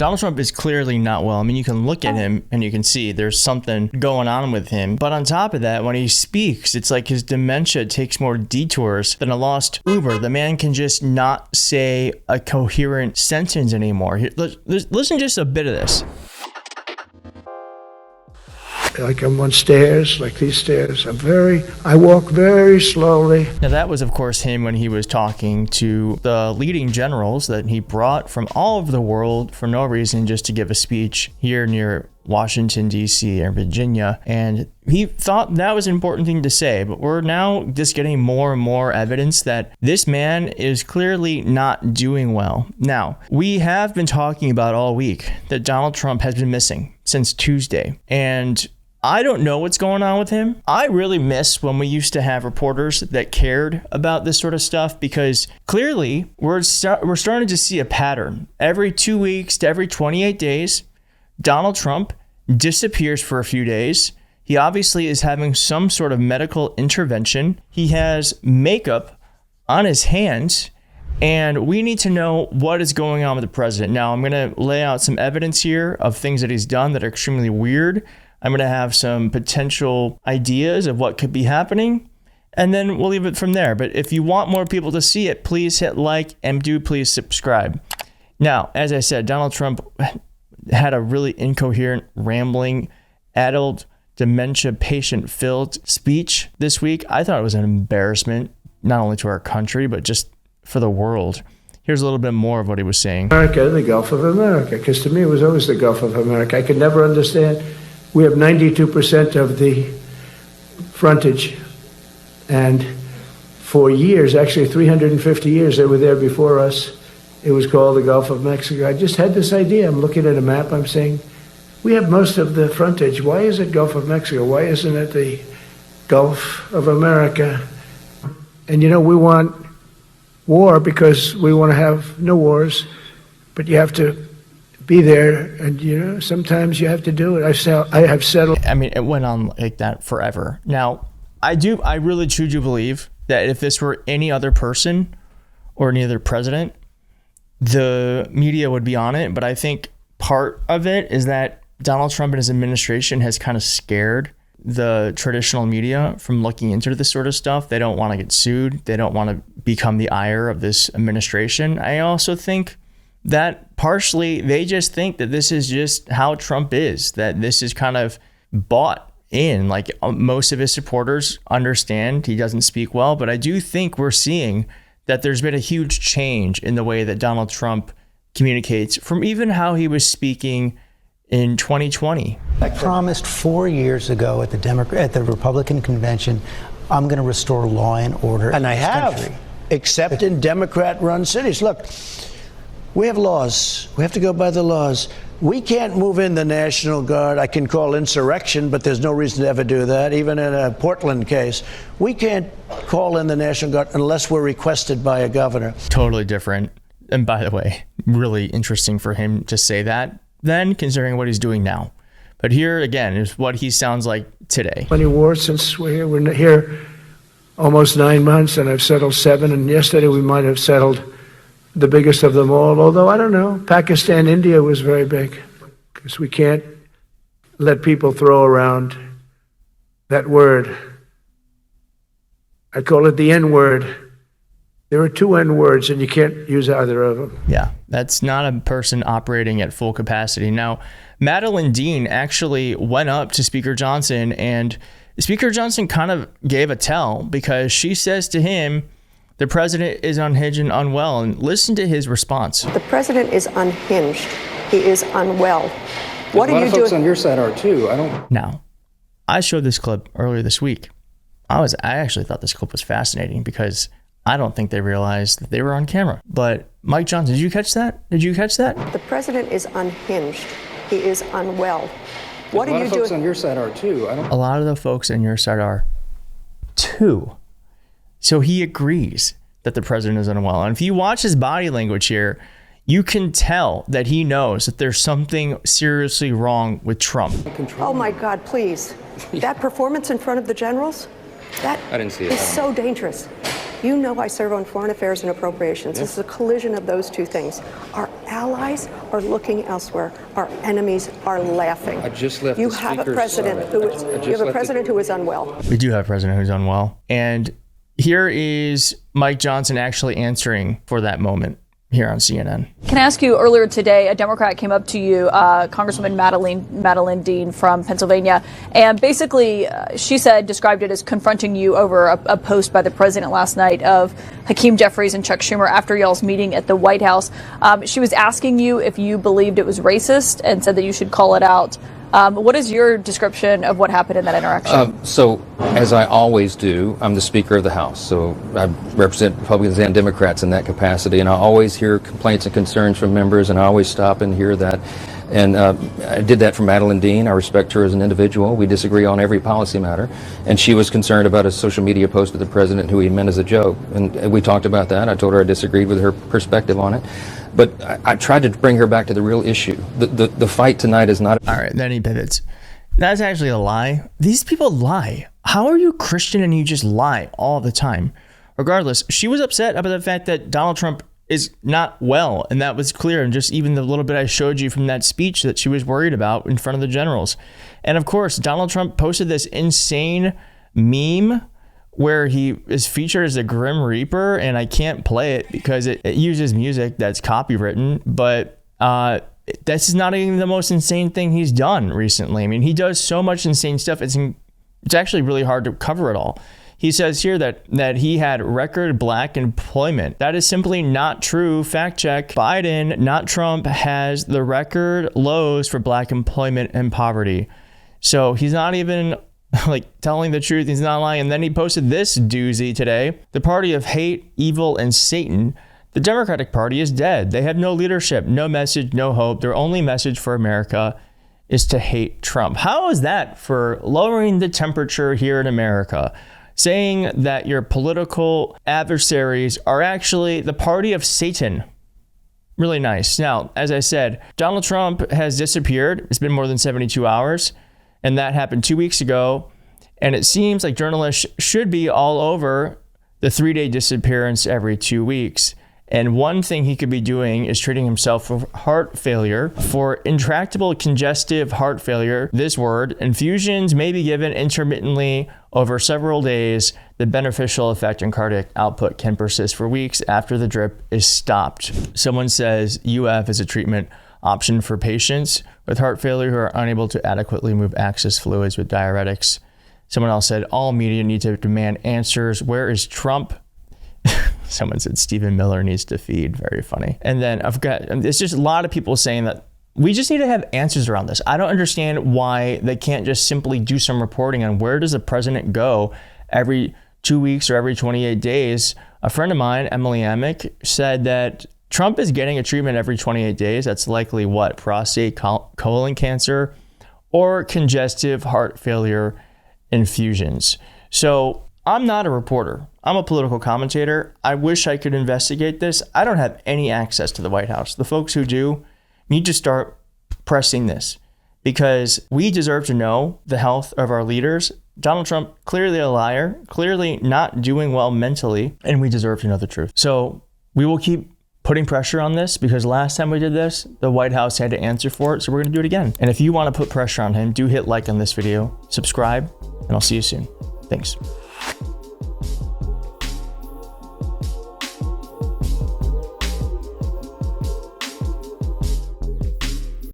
Donald Trump is clearly not well. I mean, you can look at him and you can see there's something going on with him. But on top of that, when he speaks, it's like his dementia takes more detours than a lost Uber. The man can just not say a coherent sentence anymore. Listen just a bit of this. Like I'm on stairs, like these stairs. I walk very slowly. Now that was, of course, him when he was talking to the leading generals that he brought from all over the world for no reason, just to give a speech here near Washington, D.C. and Virginia. And he thought that was an important thing to say, but we're now just getting more and more evidence that this man is clearly not doing well. Now, we have been talking about all week that Donald Trump has been missing since Tuesday, and I don't know what's going on with him. I really miss when we used to have reporters that cared about this sort of stuff, because clearly we're starting to see a pattern. Every 2 weeks to every 28 days, Donald Trump disappears for a few days. He obviously is having some sort of medical intervention. He has makeup on his hands, and we need to know what is going on with the president. Now, I'm going to lay out some evidence here of things that he's done that are extremely weird. I'm going to have some potential ideas of what could be happening, and then we'll leave it from there. But if you want more people to see it, please hit like and do please subscribe. Now, as I said, Donald Trump had a really incoherent, rambling, adult, dementia patient-filled speech this week. I thought it was an embarrassment, not only to our country, but just for the world. Here's a little bit more of what he was saying. America, the Gulf of America, because to me it was always the Gulf of America. I could never understand. We have 92% of the frontage, and for years, actually 350 years, they were there before us. It was called the Gulf of Mexico. I just had this idea. I'm looking at a map. I'm saying, we have most of the frontage. Why is it Gulf of Mexico? Why isn't it the Gulf of America? And we want war because we want to have no wars, but you have to be there, and sometimes you have to do it. I have settled. I mean, it went on like that forever. Now, I really truly do believe that if this were any other person or any other president, the media would be on it. But I think part of it is that Donald Trump and his administration has kind of scared the traditional media from looking into this sort of stuff. They don't want to get sued. They don't want to become the ire of this administration. I also think that partially they just think that this is just how Trump is, that this is kind of bought in. Like most of his supporters understand he doesn't speak well, but I do think we're seeing that there's been a huge change in the way that Donald Trump communicates from even how he was speaking in 2020. I promised 4 years ago at the Republican convention, I'm going to restore law and order. And I have, country. except in Democrat-run cities. Look, we have laws. We have to go by the laws. We can't move in the National Guard. I can call insurrection, but there's no reason to ever do that, even in a Portland case. We can't call in the National Guard unless we're requested by a governor. Totally different. And by the way, really interesting for him to say that then, considering what he's doing now. But here, again, is what he sounds like today. 20 wars since we're here. We're here almost 9 months, and I've settled 7. And yesterday we might have settled the biggest of them all, although I don't know. Pakistan, India was very big, because we can't let people throw around that word. I call it the N word. There are 2 N words, and you can't use either of them. Yeah, that's not a person operating at full capacity. Now, Madeleine Dean actually went up to Speaker Johnson, and Speaker Johnson kind of gave a tell, because she says to him, the president is unhinged and unwell. And listen to his response. The president is unhinged. He is unwell. What are you doing? A lot of folks on your side are too. Now, I showed this clip earlier this week. I actually thought this clip was fascinating, because I don't think they realized that they were on camera. But Mike Johnson, did you catch that? The president is unhinged. He is unwell. What are you doing? A lot of folks on your side are too. A lot of the folks on your side are too. So he agrees that the president is unwell. And if you watch his body language here, you can tell that he knows that there's something seriously wrong with Trump. Oh my God, please. That performance in front of the generals, that I didn't see it. Is so dangerous. You know I serve on Foreign Affairs and Appropriations. This is a collision of those two things. Our allies are looking elsewhere. Our enemies are laughing. I just left you the have a speaker's, president who is, you have a president who is unwell. We do have a president who's unwell. And here is Mike Johnson actually answering for that moment here on CNN. Can I ask you, earlier today, a Democrat came up to you, Congresswoman Madeline Dean from Pennsylvania, and basically she described it as confronting you over a post by the president last night of Hakeem Jeffries and Chuck Schumer after y'all's meeting at the White House. She was asking you if you believed it was racist and said that you should call it out. What is your description of what happened in that interaction? So, as I always do, I'm the Speaker of the House. So I represent Republicans and Democrats in that capacity, and I always hear complaints and concerns from members, and I always stop and hear that. And I did that for Madeline Dean. I respect her as an individual. We disagree on every policy matter. And she was concerned about a social media post of the president who he meant as a joke. And we talked about that. I told her I disagreed with her perspective on it. But I tried to bring her back to the real issue. The fight tonight is not... All right, then he pivots. That's actually a lie. These people lie. How are you Christian and you just lie all the time? Regardless, she was upset about the fact that Donald Trump is not well, and that was clear. And just even the little bit I showed you from that speech that she was worried about in front of the generals. And of course, Donald Trump posted this insane meme where he is featured as a Grim Reaper, and I can't play it because it uses music that's copywritten, but this is not even the most insane thing he's done recently. I mean, he does so much insane stuff. It's actually really hard to cover it all. He says here that he had record black employment. That is simply not true. Fact check. Biden, not Trump, has the record lows for black employment and poverty. So he's not even like telling the truth. He's not lying. And then he posted this doozy today. The party of hate, evil, and Satan. The Democratic Party is dead. They have no leadership, no message, no hope. Their only message for America is to hate Trump. How is that for lowering the temperature here in America? Saying that your political adversaries are actually the party of Satan. Really nice. Now, as I said, Donald Trump has disappeared. It's been more than 72 hours. And that happened 2 weeks ago. And it seems like journalists should be all over the 3-day disappearance every 2 weeks. And one thing he could be doing is treating himself for heart failure, for intractable congestive heart failure. This word, infusions may be given intermittently over several days. The beneficial effect on cardiac output can persist for weeks after the drip is stopped. Someone says UF is a treatment option for patients with heart failure who are unable to adequately move access fluids with diuretics. Someone else said all media need to demand answers. Where is Trump? Someone said Stephen Miller needs to feed. Very funny. And then it's just a lot of people saying that we just need to have answers around this. I don't understand why they can't just simply do some reporting on where does the president go every 2 weeks or every 28 days. A friend of mine, Emily Amick, said that Trump is getting a treatment every 28 days. That's likely what? Prostate, colon cancer, or congestive heart failure infusions. So I'm not a reporter. I'm a political commentator. I wish I could investigate this. I don't have any access to the White House. The folks who do need to start pressing this because we deserve to know the health of our leaders. Donald Trump, clearly a liar, clearly not doing well mentally, and we deserve to know the truth. So we will keep putting pressure on this because last time we did this, the White House had to answer for it. So we're going to do it again. And if you want to put pressure on him, do hit like on this video, subscribe, and I'll see you soon. Thanks.